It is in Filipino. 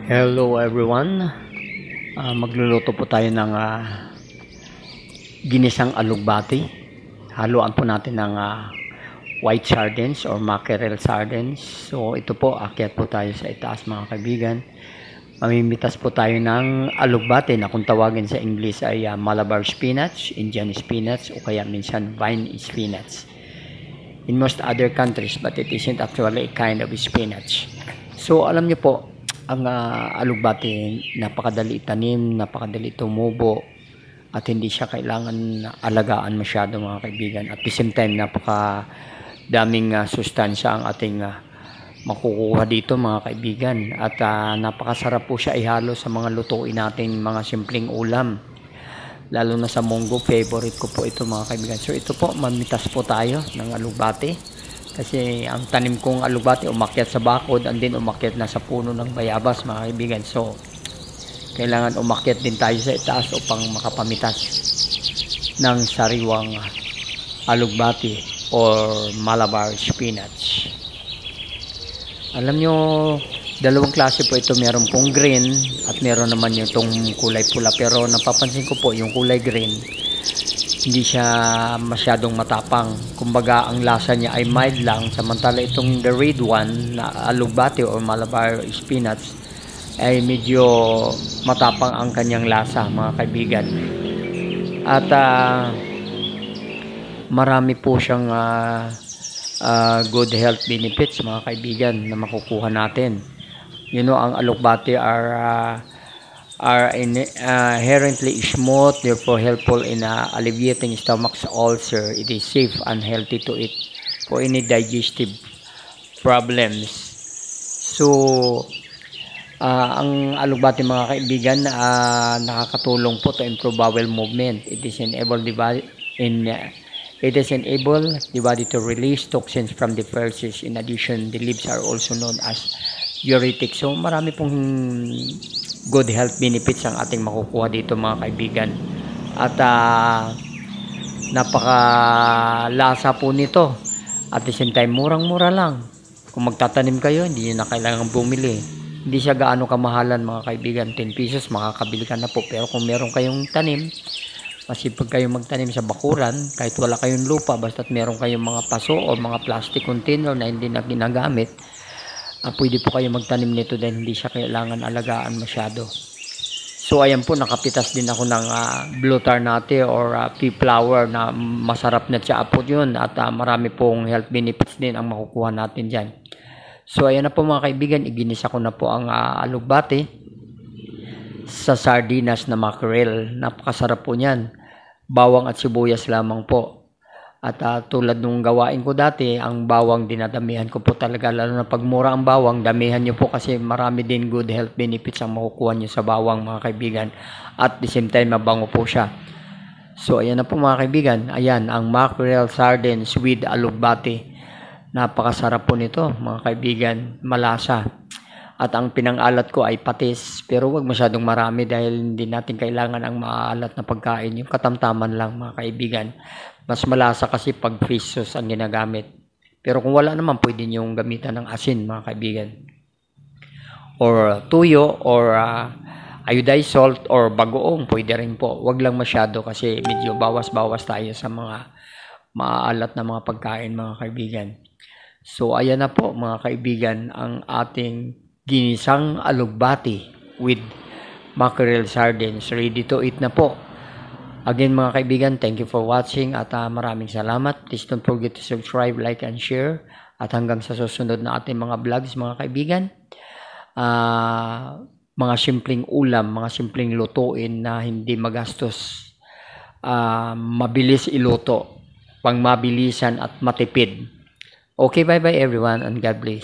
Hello everyone. Magluluto po tayo ng ginisang alugbati. Haluan po natin ng white sardines or mackerel sardines. So ito po, akyat po tayo sa itaas mga kaibigan. Mamimitas po tayo ng alugbati na kung tawagin sa English ay Malabar spinach, Indian spinach o kaya minsan vine spinach. In most other countries, but it isn't actually a kind of spinach. So alam niyo po, ang alugbati napakadali itanim, napakadali tumubo at hindi siya kailangan alagaan masyado mga kaibigan. At the same time napakadaming sustansya ang ating makukuha dito mga kaibigan. At napakasarap po siya ihalo sa mga lutuin natin, mga simpleng ulam. Lalo na sa munggo, favorite ko po ito mga kaibigan. So ito po, mamitas po tayo ng alugbati. Kasi ang tanim kong alugbati umakyat sa bakod and then umakyat na sa puno ng bayabas mga kaibigan. So kailangan umakyat din tayo sa itaas upang makapamitas ng sariwang alugbati or Malabar spinach. Alam nyo, dalawang klase po ito. Meron pong green at meron naman yung itong kulay pula. Pero napapansin ko po yung kulay green, hindi siya masyadong matapang. Kumbaga ang lasa niya ay mild lang, samantala itong the red one na alugbati o Malabar spinach ay medyo matapang ang kanyang lasa mga kaibigan. At marami po siyang good health benefits mga kaibigan na makukuha natin. You know, ang alugbati are inherently smooth, therefore helpful in alleviating stomach's ulcer. It is safe and healthy to eat for any digestive problems. So, ang alugbati mga kaibigan, nakakatulong po to improve bowel movement. It is enable the body to release toxins from the feces. In addition, the leaves are also known as diuretic. So, marami pong good health benefits ang ating makukuha dito mga kaibigan. At napakalasa po nito. At the same time, murang-mura lang. Kung magtatanim kayo, hindi nyo na kailangan bumili. Hindi siya gaano kamahalan mga kaibigan. 10 pesos makakabili ka na po. Pero kung meron kayong tanim, masipag kayong magtanim sa bakuran, kahit wala kayong lupa, basta't meron kayong mga paso o mga plastic container na hindi na ginagamit, pwede po kayo magtanim nito dahil hindi siya kailangan alagaan masyado. So ayan po, nakapitas din ako ng blue tarnate or pea flower na masarap na tsa po yun. At marami pong health benefits din ang makukuha natin dyan. So ayan na po mga kaibigan, iginisa ko na po ang alugbati sa sardinas na mackerel. Napakasarap po niyan. Bawang at sibuyas lamang po. At tulad nung gawain ko dati, ang bawang dinadamihan ko po talaga. Lalo na pag mura ang bawang, damihan nyo po kasi marami din good health benefits ang makukuha nyo sa bawang mga kaibigan. At the same time, mabango po siya. So ayan na po mga kaibigan. Ayan, ang mackerel sardines with alugbati. Napakasarap po nito mga kaibigan. Malasa. At ang pinang-alat ko ay patis. Pero wag masyadong marami dahil hindi natin kailangan ang maalat na pagkain. Yung katamtaman lang mga kaibigan. Mas malasa kasi pag fish sauce ang ginagamit. Pero kung wala naman, pwede nyo gamitan ng asin mga kaibigan. Or tuyo or iodized salt or bagoong. Pwede rin po. Wag lang masyado kasi medyo bawas-bawas tayo sa mga maalat na mga pagkain mga kaibigan. So ayan na po mga kaibigan ang ating ginisang alugbati with mackerel sardines. Ready to eat na po. Again mga kaibigan, thank you for watching at maraming salamat. Please don't forget to subscribe, like, and share. At hanggang sa susunod na ating mga vlogs mga kaibigan. Mga simpleng ulam, mga simpleng lutuin na hindi magastos. Mabilis iluto, pang mabilisan at matipid. Okay, bye-bye everyone and God bless.